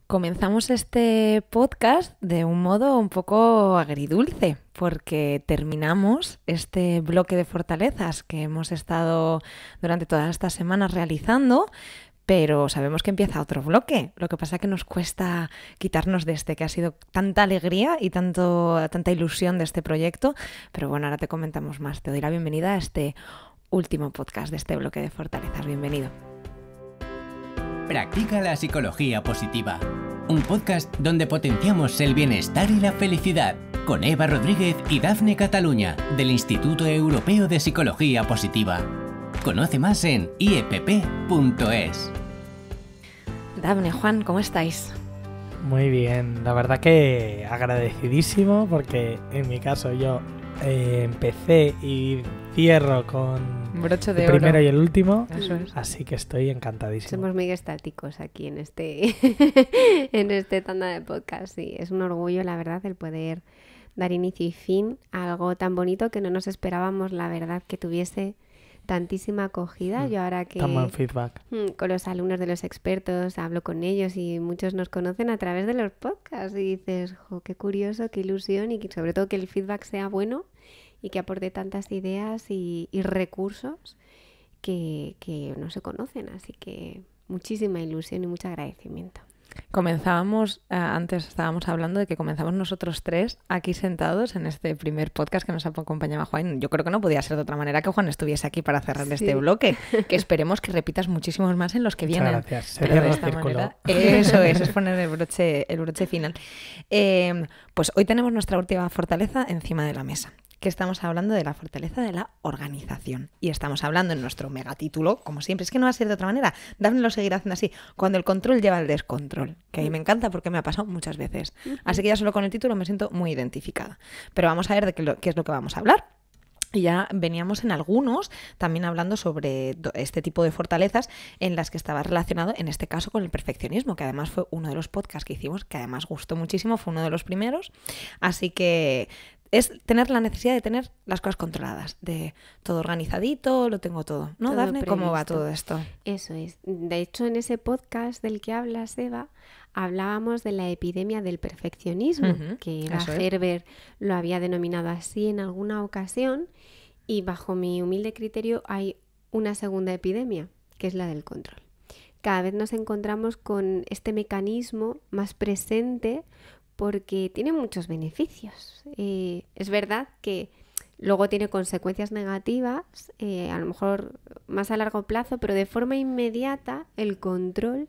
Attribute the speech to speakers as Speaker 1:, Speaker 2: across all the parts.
Speaker 1: Comenzamos este podcast de un modo un poco agridulce, porque terminamos este bloque de fortalezas que hemos estado durante todas estas semanas realizando, pero sabemos que empieza otro bloque. Lo que pasa es que nos cuesta quitarnos de este, que ha sido tanta alegría y tanta ilusión de este proyecto, pero bueno, ahora te comentamos más. Te doy la bienvenida a este último podcast de este bloque de fortalezas. Bienvenido.
Speaker 2: Practica la psicología positiva, un podcast donde potenciamos el bienestar y la felicidad, con Eva Rodríguez y Dafne Cataluña, del Instituto Europeo de Psicología Positiva. Conoce más en iepp.es.
Speaker 1: Dafne, Juan, ¿cómo estáis?
Speaker 3: Muy bien, la verdad que agradecidísimo porque en mi caso yo empecé y cierro con
Speaker 1: Broche de
Speaker 3: el primero
Speaker 1: oro.
Speaker 3: y el último,
Speaker 1: Eso es.
Speaker 3: así que estoy encantadísimo.
Speaker 4: Somos muy estáticos aquí en este tanda de podcast. Sí, es un orgullo, la verdad, el poder dar inicio y fin a algo tan bonito que no nos esperábamos, la verdad, que tuviese tantísima acogida. Yo ahora que
Speaker 3: Tan buen feedback.
Speaker 4: con los alumnos de los expertos hablo con ellos y muchos nos conocen a través de los podcasts y dices, jo, qué curioso, qué ilusión y que, sobre todo que el feedback sea bueno y que aporte tantas ideas y recursos que no se conocen. Así que muchísima ilusión y mucho agradecimiento.
Speaker 1: Comenzábamos, antes estábamos hablando de que comenzamos nosotros tres aquí sentados en este primer podcast que nos acompañaba Juan. Yo creo que no podía ser de otra manera que Juan estuviese aquí para cerrar este bloque, que esperemos que repitas muchísimos más en los que vienen.
Speaker 3: Muchas gracias. Se
Speaker 1: Pero
Speaker 3: cierra
Speaker 1: de
Speaker 3: el
Speaker 1: esta
Speaker 3: círculo.
Speaker 1: manera, eso es poner el broche final. Pues hoy tenemos nuestra última fortaleza encima de la mesa, que estamos hablando de la fortaleza de la organización. Y estamos hablando en nuestro megatítulo, como siempre, es que no va a ser de otra manera, Dafne lo seguirá haciendo así, cuando el control lleva al descontrol, que a mí me encanta porque me ha pasado muchas veces. Así que ya solo con el título me siento muy identificada. Pero vamos a ver de qué es lo que vamos a hablar. Y ya veníamos en algunos también hablando sobre este tipo de fortalezas en las que estaba relacionado, en este caso, con el perfeccionismo, que además fue uno de los podcasts que hicimos, que además gustó muchísimo, fue uno de los primeros. Así que es tener la necesidad de tener las cosas controladas, de todo organizadito, lo tengo todo. ¿No,
Speaker 4: Todo
Speaker 1: Dafne? ¿Cómo va
Speaker 4: previsto.
Speaker 1: todo esto?
Speaker 4: Eso es. De hecho, en ese podcast del que hablas, Eva, hablábamos de la epidemia del perfeccionismo,
Speaker 1: Ujú,
Speaker 4: que
Speaker 1: eso es.
Speaker 4: Herbert lo había denominado así en alguna ocasión, y bajo mi humilde criterio hay una segunda epidemia, que es la del control. Cada vez nos encontramos con este mecanismo más presente porque tiene muchos beneficios. Es verdad que luego tiene consecuencias negativas, a lo mejor más a largo plazo, pero de forma inmediata el control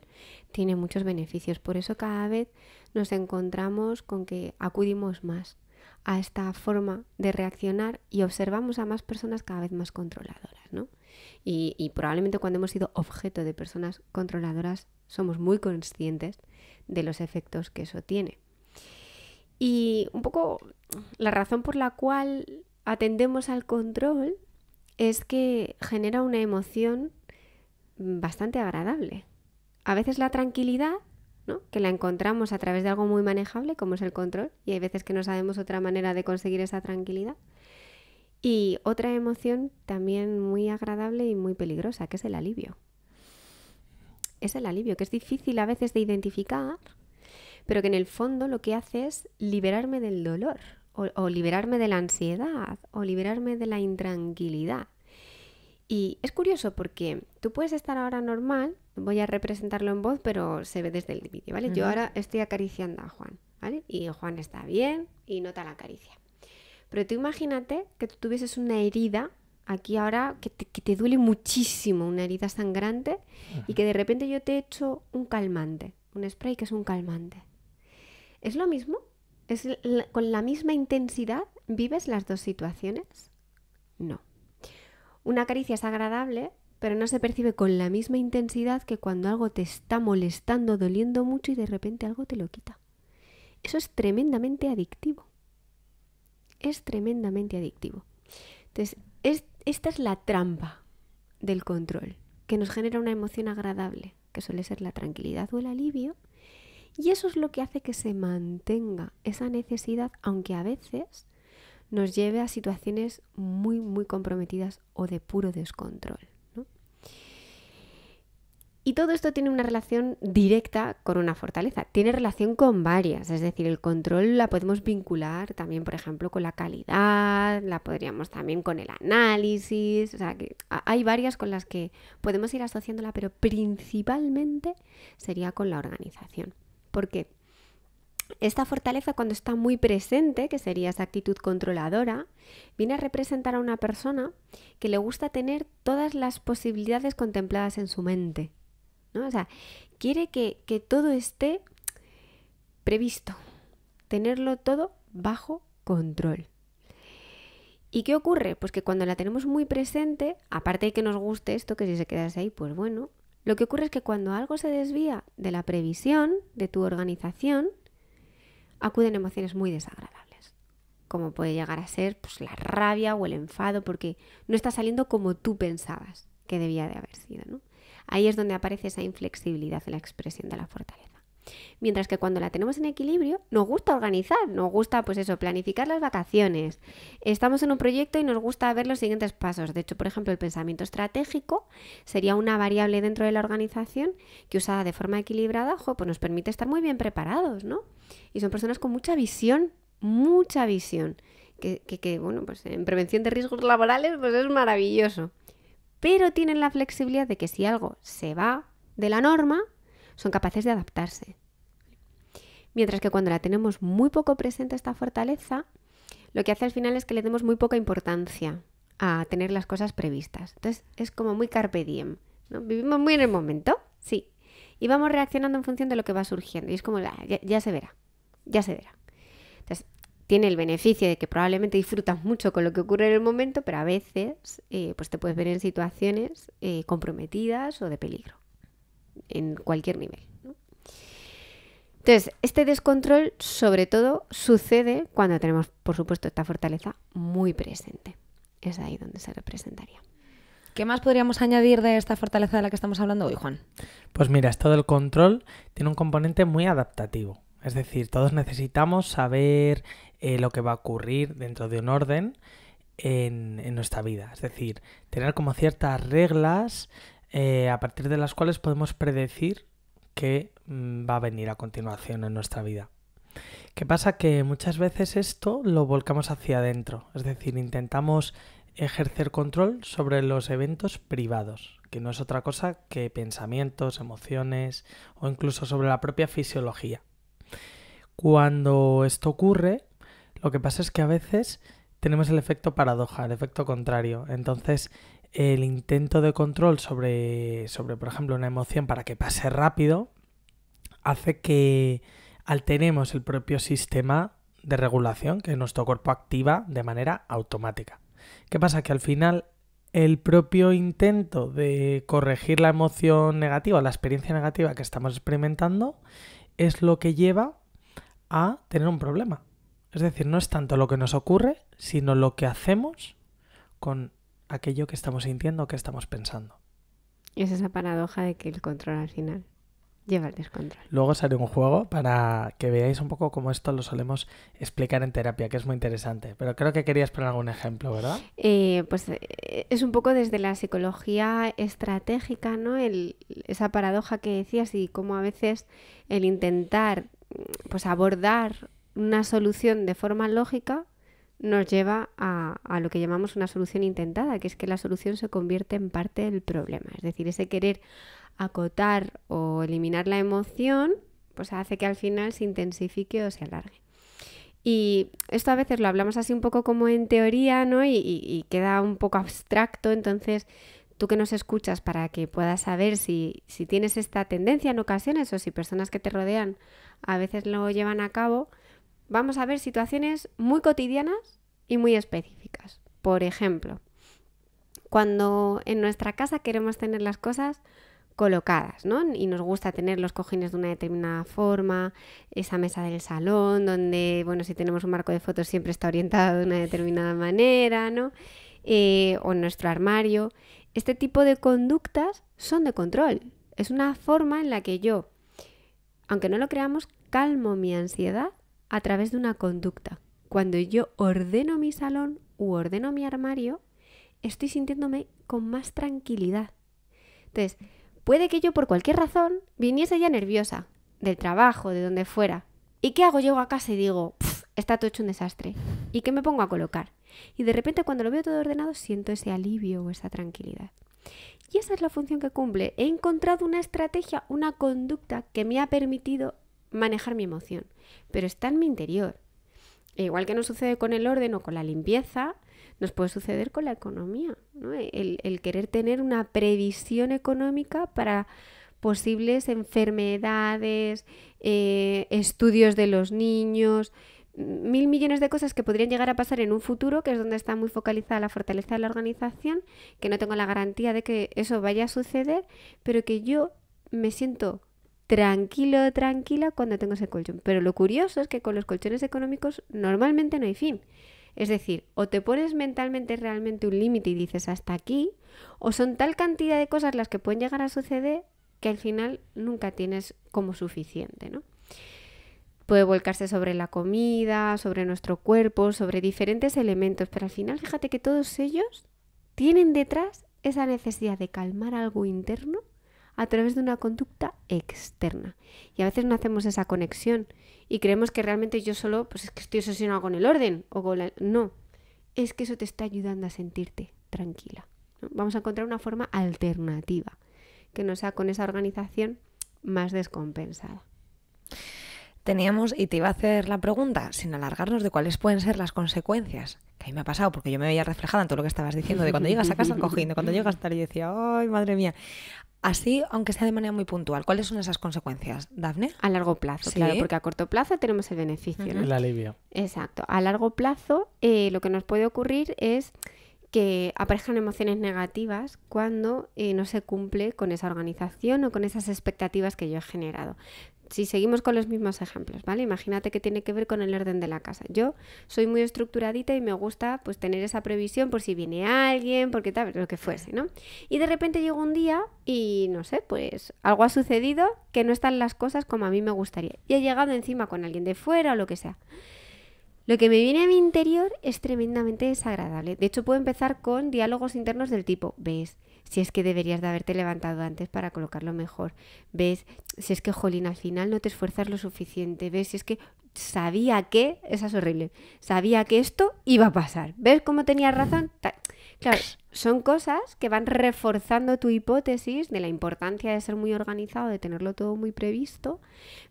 Speaker 4: tiene muchos beneficios. Por eso cada vez nos encontramos con que acudimos más a esta forma de reaccionar y observamos a más personas cada vez más controladoras, ¿no? Y probablemente cuando hemos sido objeto de personas controladoras somos muy conscientes de los efectos que eso tiene. Y un poco la razón por la cual atendemos al control es que genera una emoción bastante agradable. A veces la tranquilidad, ¿no?, que la encontramos a través de algo muy manejable, como es el control, y hay veces que no sabemos otra manera de conseguir esa tranquilidad. Y otra emoción también muy agradable y muy peligrosa, que es el alivio. Es el alivio, que es difícil a veces de identificar, pero que en el fondo lo que hace es liberarme del dolor, o liberarme de la ansiedad, o liberarme de la intranquilidad. Y es curioso porque tú puedes estar ahora normal, voy a representarlo en voz, pero se ve desde el vídeo, ¿vale? Yo ahora estoy acariciando a Juan, ¿vale? Y Juan está bien y nota la caricia. Pero tú imagínate que tú tuvieses una herida aquí ahora que te duele muchísimo, una herida sangrante, y que de repente yo te echo un calmante, un spray que es un calmante. ¿Es lo mismo? ¿Con la misma intensidad vives las dos situaciones? No. Una caricia es agradable, pero no se percibe con la misma intensidad que cuando algo te está molestando, doliendo mucho y de repente algo te lo quita. Eso es tremendamente adictivo. Es tremendamente adictivo. Entonces, esta es la trampa del control, que nos genera una emoción agradable, que suele ser la tranquilidad o el alivio, y eso es lo que hace que se mantenga esa necesidad, aunque a veces nos lleve a situaciones muy, muy comprometidas o de puro descontrol, ¿no? Y todo esto tiene una relación directa con una fortaleza. Tiene relación con varias. Es decir, el control la podemos vincular también, por ejemplo, con la calidad, la podríamos también con el análisis. O sea, que hay varias con las que podemos ir asociándola, pero principalmente sería con la organización. ¿Por qué? Esta fortaleza, cuando está muy presente, que sería esa actitud controladora, viene a representar a una persona que le gusta tener todas las posibilidades contempladas en su mente, ¿no? O sea, quiere que todo esté previsto, tenerlo todo bajo control. ¿Y qué ocurre? Pues que cuando la tenemos muy presente, aparte de que nos guste esto, que si se quedase ahí, pues bueno, lo que ocurre es que cuando algo se desvía de la previsión, de tu organización, acuden emociones muy desagradables, como puede llegar a ser pues, la rabia o el enfado, porque no está saliendo como tú pensabas que debía de haber sido, ¿no? Ahí es donde aparece esa inflexibilidad en la expresión de la fortaleza. Mientras que cuando la tenemos en equilibrio, nos gusta organizar, nos gusta, pues eso, planificar las vacaciones. Estamos en un proyecto y nos gusta ver los siguientes pasos. De hecho, por ejemplo, el pensamiento estratégico sería una variable dentro de la organización que, usada de forma equilibrada, pues nos permite estar muy bien preparados, ¿no? Y son personas con mucha visión, que bueno, pues en prevención de riesgos laborales, pues es maravilloso. Pero tienen la flexibilidad de que si algo se va de la norma, son capaces de adaptarse. Mientras que cuando la tenemos muy poco presente esta fortaleza, lo que hace al final es que le demos muy poca importancia a tener las cosas previstas. Entonces es como muy carpe diem, ¿no? Vivimos muy en el momento, sí, y vamos reaccionando en función de lo que va surgiendo. Y es como, ya se verá, ya se verá. Entonces tiene el beneficio de que probablemente disfrutas mucho con lo que ocurre en el momento, pero a veces pues te puedes ver en situaciones comprometidas o de peligro, en cualquier nivel, ¿no? Entonces, este descontrol sobre todo sucede cuando tenemos, por supuesto, esta fortaleza muy presente. Es ahí donde se representaría.
Speaker 1: ¿Qué más podríamos añadir de esta fortaleza de la que estamos hablando hoy, Juan?
Speaker 3: Pues mira, esto del control tiene un componente muy adaptativo. Es decir, todos necesitamos saber lo que va a ocurrir dentro de un orden en nuestra vida. Es decir, tener como ciertas reglas a partir de las cuales podemos predecir qué va a venir a continuación en nuestra vida. ¿Qué pasa? Que muchas veces esto lo volcamos hacia adentro, es decir, intentamos ejercer control sobre los eventos privados, que no es otra cosa que pensamientos, emociones o incluso sobre la propia fisiología. Cuando esto ocurre, lo que pasa es que a veces tenemos el efecto paradoja, el efecto contrario. Entonces, el intento de control sobre, por ejemplo, una emoción para que pase rápido hace que alteremos el propio sistema de regulación que nuestro cuerpo activa de manera automática. ¿Qué pasa? Que al final el propio intento de corregir la emoción negativa, la experiencia negativa que estamos experimentando, es lo que lleva a tener un problema. Es decir, no es tanto lo que nos ocurre, sino lo que hacemos con aquello que estamos sintiendo, que estamos pensando.
Speaker 4: Es esa paradoja de que el control al final lleva el descontrol.
Speaker 3: Luego os haré un juego para que veáis un poco cómo esto lo solemos explicar en terapia, que es muy interesante. Pero creo que querías poner algún ejemplo, ¿verdad?
Speaker 4: Pues es un poco desde la psicología estratégica, ¿no? Esa paradoja que decías y cómo a veces el intentar pues abordar una solución de forma lógica nos lleva a lo que llamamos una solución intentada, que es que la solución se convierte en parte del problema. Es decir, ese querer acotar o eliminar la emoción, pues hace que al final se intensifique o se alargue. Y esto a veces lo hablamos así un poco como en teoría, ¿no? Y queda un poco abstracto. Entonces, tú que nos escuchas, para que puedas saber si tienes esta tendencia en ocasiones o si personas que te rodean a veces lo llevan a cabo, vamos a ver situaciones muy cotidianas y muy específicas. Por ejemplo, cuando en nuestra casa queremos tener las cosas colocadas, ¿no? Y nos gusta tener los cojines de una determinada forma, esa mesa del salón donde, bueno, si tenemos un marco de fotos siempre está orientado de una determinada manera, ¿no? O nuestro armario. Este tipo de conductas son de control. Es una forma en la que yo, aunque no lo creamos, calmo mi ansiedad a través de una conducta. Cuando yo ordeno mi salón u ordeno mi armario, estoy sintiéndome con más tranquilidad. Entonces, Puede que yo por cualquier razón viniese ya nerviosa del trabajo, de donde fuera. ¿Y qué hago? Llego a casa y digo, está todo hecho un desastre. ¿Y qué me pongo a colocar? Y de repente cuando lo veo todo ordenado siento ese alivio o esa tranquilidad. Y esa es la función que cumple. He encontrado una estrategia, una conducta que me ha permitido manejar mi emoción. Pero está en mi interior. E igual que nos sucede con el orden o con la limpieza, nos puede suceder con la economía, ¿no? El querer tener una previsión económica para posibles enfermedades, estudios de los niños, 1.000 millones de cosas que podrían llegar a pasar en un futuro, que es donde está muy focalizada la fortaleza de la organización, que no tengo la garantía de que eso vaya a suceder, pero que yo me siento tranquilo, tranquila cuando tengo ese colchón. Pero lo curioso es que con los colchones económicos normalmente no hay fin. Es decir, o te pones mentalmente realmente un límite y dices hasta aquí, o son tal cantidad de cosas las que pueden llegar a suceder que al final nunca tienes como suficiente, ¿no? Puede volcarse sobre la comida, sobre nuestro cuerpo, sobre diferentes elementos, pero al final fíjate que todos ellos tienen detrás esa necesidad de calmar algo interno a través de una conducta externa. Y a veces no hacemos esa conexión y creemos que realmente yo solo, pues es que estoy obsesionado con el orden o con la... No, es que eso te está ayudando a sentirte tranquila, ¿no? Vamos a encontrar una forma alternativa que no sea con esa organización más descompensada.
Speaker 1: Teníamos, y te iba a hacer la pregunta, sin alargarnos, de cuáles pueden ser las consecuencias. Que a mí me ha pasado, porque yo me veía reflejada en todo lo que estabas diciendo, de cuando llegas a casa al cojín, de cuando llegas a tal y decía, ¡ay, madre mía! Así, aunque sea de manera muy puntual, ¿cuáles son esas consecuencias, Dafne?
Speaker 4: A largo plazo,
Speaker 1: ¿Sí?
Speaker 4: Claro, porque a corto plazo tenemos el beneficio, ¿no?
Speaker 3: El alivio.
Speaker 4: Exacto. A largo plazo, lo que nos puede ocurrir es que aparezcan emociones negativas cuando no se cumple con esa organización o con esas expectativas que yo he generado. Si seguimos con los mismos ejemplos, ¿vale? Imagínate que tiene que ver con el orden de la casa. Yo soy muy estructuradita y me gusta pues tener esa previsión por si viene alguien, porque tal, lo que fuese, ¿no? Y de repente llega un día y no sé, pues algo ha sucedido que no están las cosas como a mí me gustaría. Y he llegado encima con alguien de fuera o lo que sea. Lo que me viene a mi interior es tremendamente desagradable. De hecho, puedo empezar con diálogos internos del tipo, ¿ves? Si es que deberías de haberte levantado antes para colocarlo mejor. ¿Ves? Si es que, jolín, al final no te esfuerzas lo suficiente. ¿Ves? Si es que sabía que... Esa es horrible. Sabía que esto iba a pasar. ¿Ves cómo tenías razón? Claro, son cosas que van reforzando tu hipótesis de la importancia de ser muy organizado, de tenerlo todo muy previsto,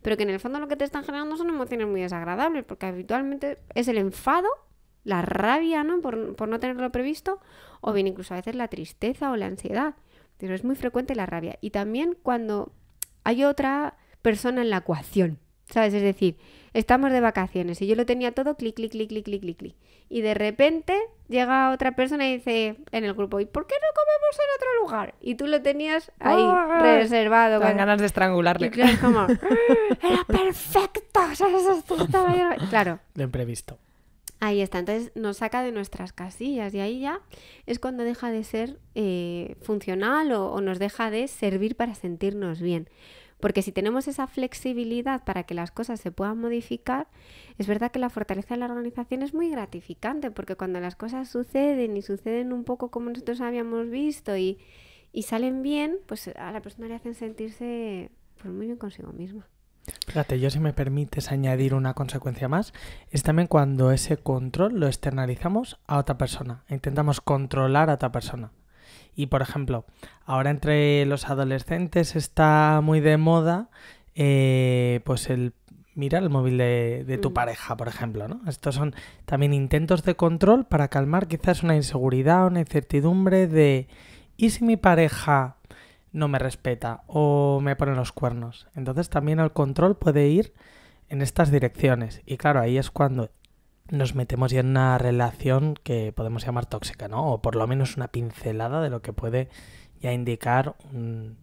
Speaker 4: pero que en el fondo lo que te están generando son emociones muy desagradables, porque habitualmente es el enfado, la rabia, ¿no? Por no tenerlo previsto, o bien incluso a veces la tristeza o la ansiedad. Pero es muy frecuente la rabia. Y también cuando hay otra persona en la ecuación, ¿sabes? Es decir, estamos de vacaciones y yo lo tenía todo clic, clic, clic, clic, clic, clic, clic. Y de repente llega otra persona y dice en el grupo, ¿y por qué no comemos en otro lugar? Y tú lo tenías ahí reservado.
Speaker 1: Con ganas de estrangularle.
Speaker 4: Y claro, es como, era perfecto, ¿sabes? Claro.
Speaker 3: Lo imprevisto.
Speaker 4: Ahí está, entonces nos saca de nuestras casillas y ahí ya es cuando deja de ser funcional o nos deja de servir para sentirnos bien. Porque si tenemos esa flexibilidad para que las cosas se puedan modificar, es verdad que la fortaleza de la organización es muy gratificante, porque cuando las cosas suceden y suceden un poco como nosotros habíamos visto y salen bien, pues a la persona le hacen sentirse pues muy bien consigo misma.
Speaker 3: Fíjate, yo si me permites añadir una consecuencia más, es también cuando ese control lo externalizamos a otra persona, intentamos controlar a otra persona. Y por ejemplo, ahora entre los adolescentes está muy de moda pues el mirar el móvil de tu pareja, por ejemplo, ¿no? Estos son también intentos de control para calmar quizás una inseguridad, una incertidumbre de ¿y si mi pareja no me respeta o me pone los cuernos? Entonces también el control puede ir en estas direcciones. Y claro, ahí es cuando nos metemos ya en una relación que podemos llamar tóxica, ¿no? O por lo menos una pincelada de lo que puede ya indicar un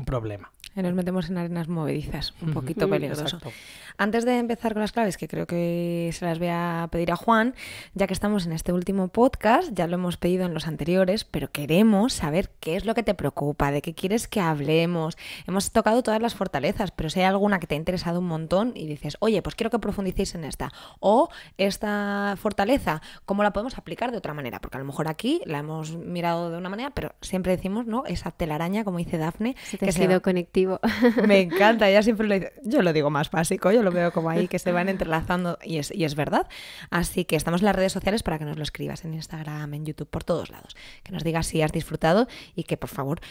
Speaker 3: problema.
Speaker 1: Nos metemos en arenas movedizas, un poquito peligroso.
Speaker 3: Exacto.
Speaker 1: Antes de empezar con las claves, que creo que se las voy a pedir a Juan, ya que estamos en este último podcast, ya lo hemos pedido en los anteriores, pero queremos saber qué es lo que te preocupa, de qué quieres que hablemos. Hemos tocado todas las fortalezas, pero si hay alguna que te ha interesado un montón y dices, oye, pues quiero que profundicéis en esta, o esta fortaleza, ¿cómo la podemos aplicar de otra manera? Porque a lo mejor aquí la hemos mirado de una manera, pero siempre decimos, ¿no? Esa telaraña, como dice Dafne,
Speaker 4: que se va conectivo.
Speaker 1: Me encanta, ella siempre lo dice. Yo lo digo más básico, yo lo veo como ahí, que se van entrelazando y es verdad. Así que estamos en las redes sociales para que nos lo escribas en Instagram, en YouTube, por todos lados. Que nos digas si has disfrutado y que, por favor,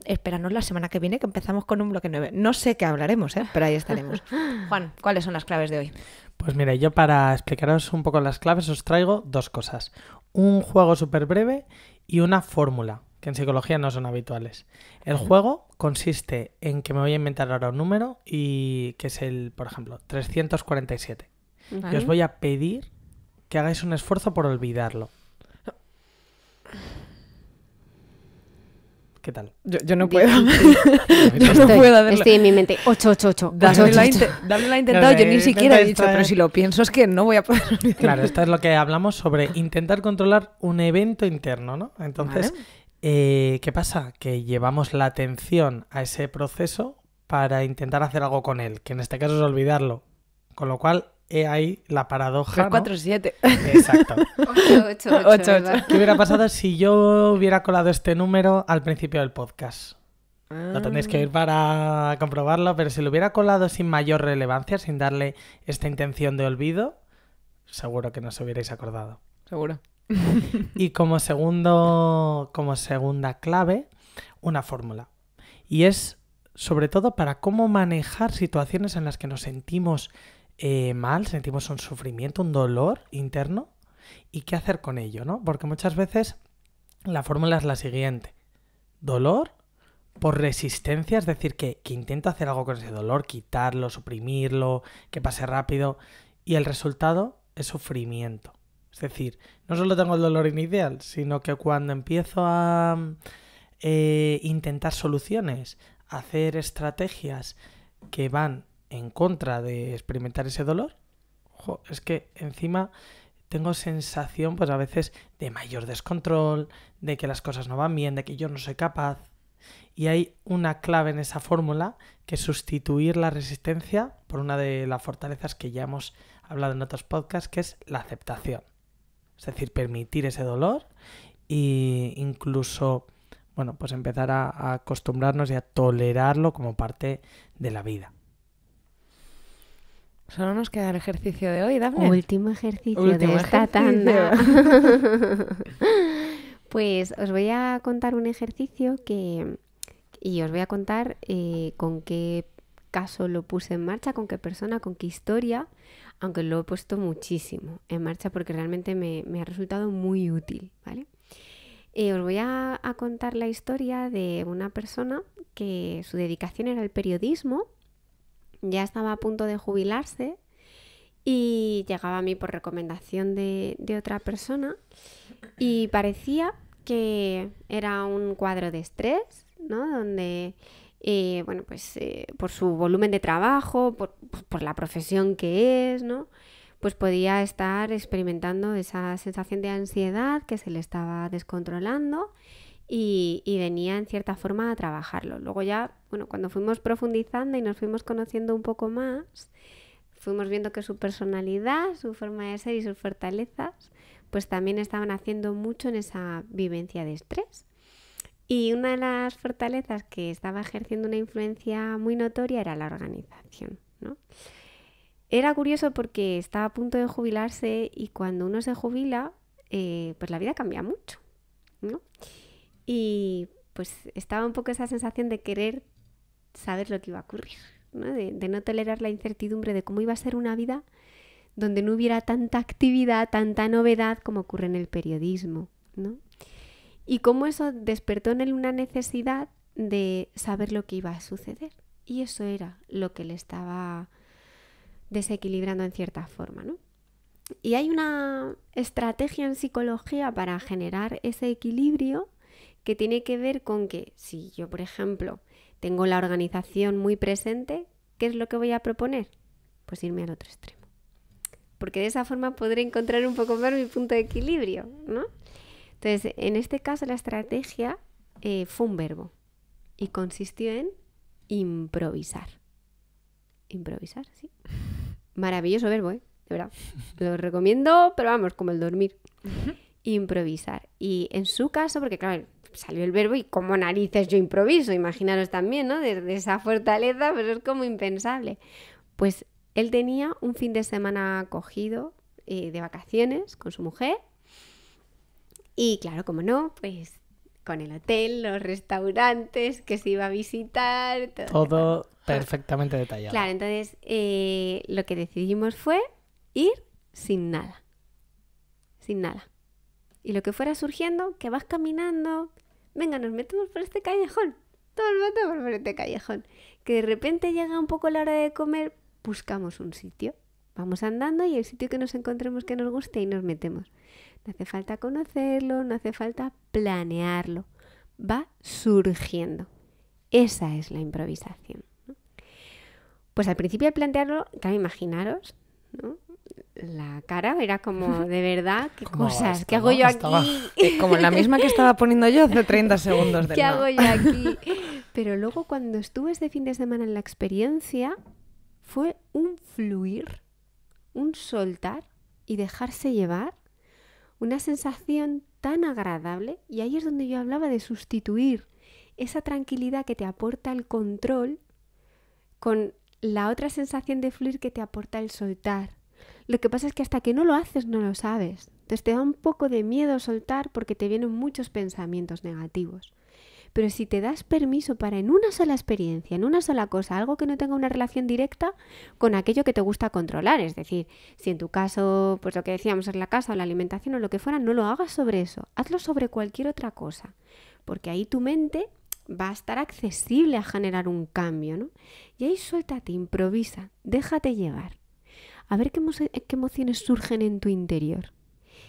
Speaker 1: espéranos la semana que viene que empezamos con un bloque 9. No sé qué hablaremos, pero ahí estaremos. Juan, ¿cuáles son las claves de hoy?
Speaker 3: Pues mira, yo para explicaros un poco las claves os traigo dos cosas. Un juego súper breve y una fórmula, que en psicología no son habituales. El juego consiste en que me voy a inventar ahora un número y que es el, por ejemplo, 347.
Speaker 1: ¿Vale?
Speaker 3: Y os voy a pedir que hagáis un esfuerzo por olvidarlo. ¿Qué tal?
Speaker 1: Yo no puedo.
Speaker 3: Yo
Speaker 1: no puedo hacerlo.
Speaker 4: Estoy en mi mente. 888.
Speaker 1: Dame la he intentado, yo ni siquiera he dicho,
Speaker 3: Esta
Speaker 1: pero
Speaker 3: es-
Speaker 1: si lo pienso es que no voy a poder olvidarlo.
Speaker 3: Claro, esto es lo que hablamos sobre intentar controlar un evento interno, ¿no? Entonces, ¿qué pasa? Que llevamos la atención a ese proceso para intentar hacer algo con él, que en este caso es olvidarlo. Con lo cual, he ahí la paradoja, ¿no?
Speaker 1: 347.
Speaker 3: Exacto.
Speaker 4: 888.
Speaker 3: ¿Qué hubiera pasado si yo hubiera colado este número al principio del podcast? No tendréis que ir para comprobarlo, pero si lo hubiera colado sin mayor relevancia, sin darle esta intención de olvido, seguro que no os hubierais acordado.
Speaker 1: Seguro.
Speaker 3: Y como segunda clave, una fórmula. Y es sobre todo para cómo manejar situaciones en las que nos sentimos mal, sentimos un sufrimiento, un dolor interno, y qué hacer con ello, ¿no? Porque muchas veces la fórmula es la siguiente. Dolor por resistencia, es decir, que intento hacer algo con ese dolor, quitarlo, suprimirlo, que pase rápido, y el resultado es sufrimiento. Es decir, no solo tengo el dolor inicial, sino que cuando empiezo a intentar soluciones, a hacer estrategias que van en contra de experimentar ese dolor, es que encima tengo sensación, pues a veces, de mayor descontrol, de que las cosas no van bien, de que yo no soy capaz. Y hay una clave en esa fórmula, que es sustituir la resistencia por una de las fortalezas que ya hemos hablado en otros podcasts, que es la aceptación. Es decir, permitir ese dolor e incluso, bueno, pues empezar a acostumbrarnos y a tolerarlo como parte de la vida.
Speaker 1: Solo nos queda el ejercicio de hoy, Dafne.
Speaker 4: Último ejercicio
Speaker 1: Último
Speaker 4: de esta
Speaker 1: ejercicio.
Speaker 4: tanda. Pues os voy a contar un ejercicio y os voy a contar con qué caso lo puse en marcha, con qué persona, con qué historia, aunque lo he puesto muchísimo en marcha porque realmente me ha resultado muy útil, ¿vale? Os voy a contar la historia de una persona que su dedicación era el periodismo, ya estaba a punto de jubilarse y llegaba a mí por recomendación de otra persona y parecía que era un cuadro de estrés, ¿no? Donde, bueno, pues por su volumen de trabajo, por la profesión que es, ¿no? Pues podía estar experimentando esa sensación de ansiedad que se le estaba descontrolando y venía en cierta forma a trabajarlo. Luego ya, bueno, cuando fuimos profundizando y nos fuimos conociendo un poco más, fuimos viendo que su personalidad, su forma de ser y sus fortalezas, pues también estaban haciendo mucho en esa vivencia de estrés. Y una de las fortalezas que estaba ejerciendo una influencia muy notoria era la organización, ¿no? Era curioso porque estaba a punto de jubilarse y cuando uno se jubila, pues la vida cambia mucho, ¿no? Y pues estaba un poco esa sensación de querer saber lo que iba a ocurrir, ¿no? De no tolerar la incertidumbre de cómo iba a ser una vida donde no hubiera tanta actividad, tanta novedad como ocurre en el periodismo, ¿no? Y cómo eso despertó en él una necesidad de saber lo que iba a suceder. Y eso era lo que le estaba desequilibrando en cierta forma, ¿no? Y hay una estrategia en psicología para generar ese equilibrio que tiene que ver con que si yo, por ejemplo, tengo la organización muy presente, ¿qué es lo que voy a proponer? Pues irme al otro extremo. Porque de esa forma podré encontrar un poco más mi punto de equilibrio, ¿no? Entonces, en este caso la estrategia fue un verbo y consistió en improvisar. Improvisar, sí. Maravilloso verbo, de verdad. Lo recomiendo, pero vamos, como el dormir. Improvisar. Y en su caso, porque claro, salió el verbo y como narices yo improviso, imaginaros también, ¿no? Desde esa fortaleza, pues es como impensable. Pues él tenía un fin de semana cogido de vacaciones con su mujer. Y claro, como no, pues con el hotel, los restaurantes que se iba a visitar.
Speaker 3: Todo perfectamente detallado.
Speaker 4: Claro, entonces lo que decidimos fue ir sin nada. Sin nada. Y lo que fuera surgiendo, que vas caminando, venga, nos metemos por este callejón. Todos metemos por este callejón. Que de repente llega un poco la hora de comer, buscamos un sitio. Vamos andando y el sitio que nos encontremos que nos guste y nos metemos. No hace falta conocerlo, no hace falta planearlo. Va surgiendo. Esa es la improvisación, ¿no? Pues al principio al plantearlo, claro, imaginaros, ¿no? La cara era como, de verdad, ¿qué cosas? ¿Qué hago yo aquí?
Speaker 1: Como la misma que estaba poniendo yo hace 30 segundos.
Speaker 4: ¿Qué hago yo aquí? Pero luego cuando estuve este fin de semana en la experiencia, fue un fluir, un soltar y dejarse llevar. Una sensación tan agradable, y ahí es donde yo hablaba de sustituir esa tranquilidad que te aporta el control con la otra sensación de fluir que te aporta el soltar. Lo que pasa es que hasta que no lo haces no lo sabes. Entonces te da un poco de miedo soltar porque te vienen muchos pensamientos negativos. Pero si te das permiso para en una sola experiencia, en una sola cosa, algo que no tenga una relación directa con aquello que te gusta controlar, es decir, si en tu caso, pues lo que decíamos es la casa o la alimentación o lo que fuera, no lo hagas sobre eso, hazlo sobre cualquier otra cosa, porque ahí tu mente va a estar accesible a generar un cambio, ¿no? Y ahí suéltate, improvisa, déjate llevar, a ver qué emociones surgen en tu interior.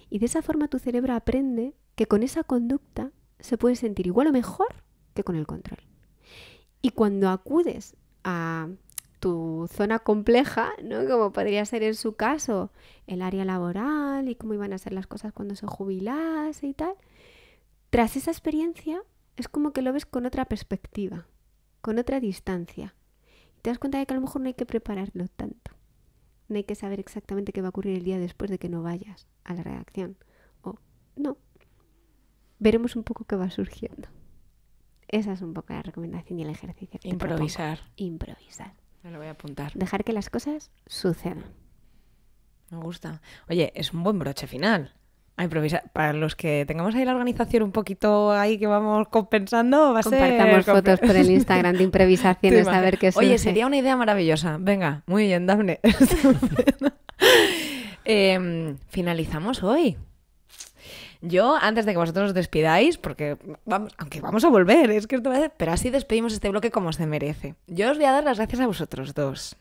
Speaker 4: Y de esa forma tu cerebro aprende que con esa conducta se puede sentir igual o mejor que con el control. Y cuando acudes a tu zona compleja, ¿no? Como podría ser en su caso el área laboral y cómo iban a ser las cosas cuando se jubilase y tal, tras esa experiencia es como que lo ves con otra perspectiva, con otra distancia. Y te das cuenta de que a lo mejor no hay que prepararlo tanto. No hay que saber exactamente qué va a ocurrir el día después de que no vayas a la redacción. O no. Veremos un poco qué va surgiendo. Esa es un poco la recomendación y el ejercicio.
Speaker 1: Improvisar.
Speaker 4: Improvisar.
Speaker 1: Me lo voy a apuntar.
Speaker 4: Dejar que las cosas sucedan.
Speaker 1: Me gusta. Oye, es un buen broche final. A improvisar. Para los que tengamos ahí la organización un poquito ahí que vamos compensando, va a ser...
Speaker 4: Compartamos fotos por el Instagram de improvisaciones a ver qué surge.
Speaker 1: Oye, sería una idea maravillosa. Venga, muy bien, Dafne. Finalizamos hoy. Yo, antes de que vosotros os despidáis, porque vamos, aunque vamos a volver, es que esto va a ser, pero así despedimos este bloque como se merece. Yo os voy a dar las gracias a vosotros dos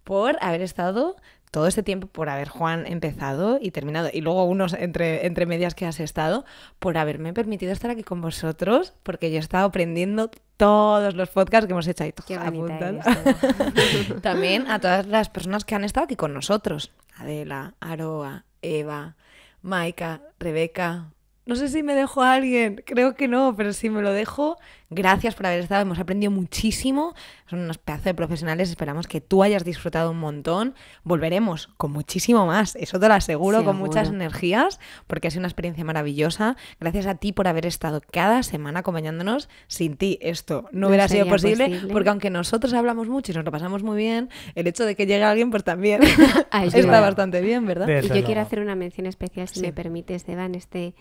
Speaker 1: por haber estado todo este tiempo, por haber, Juan, empezado y terminado, y luego unos entre medias que has estado, por haberme permitido estar aquí con vosotros, porque yo he estado aprendiendo todos los podcasts que hemos hecho ahí.
Speaker 4: Qué bonita eres,
Speaker 1: También a todas las personas que han estado aquí con nosotros. Adela, Aroa, Eva, Maika, Rebeca. No sé si me dejo a alguien, creo que no, pero si me lo dejo, gracias por haber estado, hemos aprendido muchísimo, son unos pedazos de profesionales, esperamos que tú hayas disfrutado un montón, volveremos con muchísimo más, eso te lo aseguro, con muchas energías, porque ha sido una experiencia maravillosa, gracias a ti por haber estado cada semana acompañándonos, sin ti esto no hubiera sido posible, porque aunque nosotros hablamos mucho y nos lo pasamos muy bien, el hecho de que llegue alguien pues también está bastante bien, ¿verdad?
Speaker 4: Y yo quiero hacer una mención especial, si me permites, Eva, en este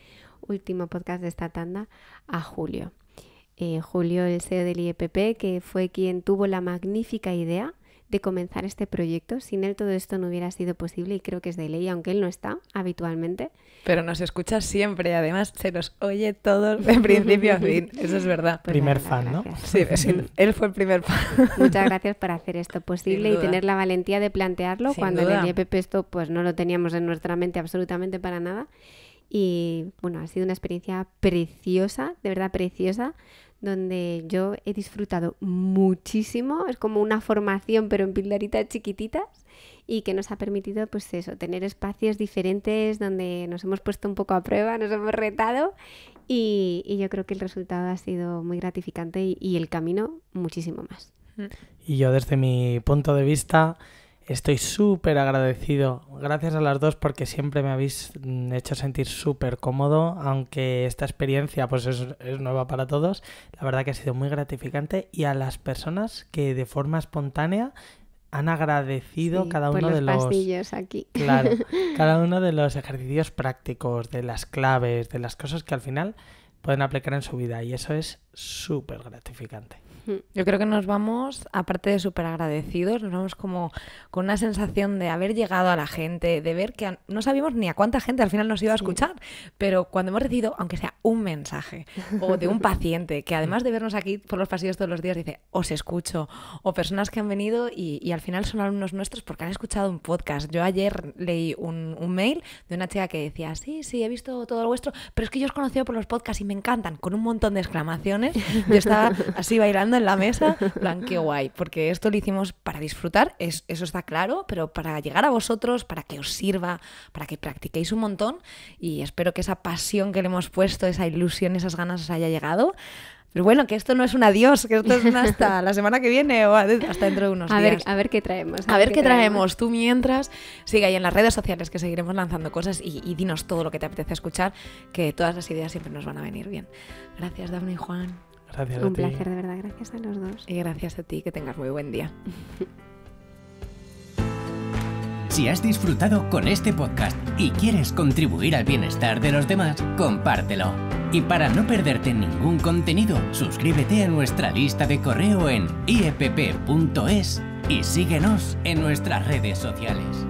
Speaker 4: último podcast de esta tanda, a Julio. Julio, el CEO del IEPP, que fue quien tuvo la magnífica idea de comenzar este proyecto. Sin él todo esto no hubiera sido posible y creo que es de ley, aunque él no está habitualmente.
Speaker 1: Pero nos escucha siempre y además se nos oye todos de principio a fin. Eso es verdad.
Speaker 3: Pues primer fan, ¿no?
Speaker 1: Sí, él fue el primer fan.
Speaker 4: Muchas gracias por hacer esto posible y tener la valentía de plantearlo cuando en el IEPP esto pues no lo teníamos en nuestra mente absolutamente para nada. Y bueno, ha sido una experiencia preciosa, de verdad preciosa, donde yo he disfrutado muchísimo. Es como una formación, pero en pildoritas chiquititas, y que nos ha permitido, pues eso, tener espacios diferentes donde nos hemos puesto un poco a prueba, nos hemos retado, y yo creo que el resultado ha sido muy gratificante y el camino muchísimo más.
Speaker 3: Y yo, desde mi punto de vista, estoy súper agradecido. Gracias a las dos, porque siempre me habéis hecho sentir súper cómodo, aunque esta experiencia pues es nueva para todos. La verdad que ha sido muy gratificante, y a las personas que de forma espontánea han agradecido cada uno de los
Speaker 4: pasillos aquí.
Speaker 3: Claro, cada uno de los ejercicios prácticos, de las claves, de las cosas que al final pueden aplicar en su vida, y eso es súper gratificante.
Speaker 1: Yo creo que nos vamos, aparte de súper agradecidos, nos vamos como con una sensación de haber llegado a la gente, de ver que no sabíamos ni a cuánta gente al final nos iba a escuchar, pero cuando hemos recibido, aunque sea un mensaje o de un paciente que además de vernos aquí por los pasillos todos los días dice, os escucho, o personas que han venido y al final son alumnos nuestros porque han escuchado un podcast. Yo ayer leí un mail de una chica que decía, sí, he visto todo lo vuestro, pero es que yo os conocí por los podcasts y me encantan, con un montón de exclamaciones. Yo estaba así bailando en la mesa, plan, qué guay, porque esto lo hicimos para disfrutar, eso está claro, pero para llegar a vosotros, para que os sirva, para que practiquéis un montón, y espero que esa pasión que le hemos puesto, esa ilusión, esas ganas os haya llegado. Pero bueno, que esto no es un adiós, que esto es hasta la semana que viene o hasta dentro de unos días.
Speaker 4: A ver qué traemos.
Speaker 1: A ver qué traemos. Tú mientras sigue ahí en las redes sociales, que seguiremos lanzando cosas, y dinos todo lo que te apetece escuchar, que todas las ideas siempre nos van a venir bien. Gracias, Dafne y Juan.
Speaker 3: Gracias a ti.
Speaker 4: Un placer, de verdad. Gracias a los dos.
Speaker 1: Y gracias a ti, que tengas muy buen día.
Speaker 2: Si has disfrutado con este podcast y quieres contribuir al bienestar de los demás, compártelo. Y para no perderte ningún contenido, suscríbete a nuestra lista de correo en iepp.es y síguenos en nuestras redes sociales.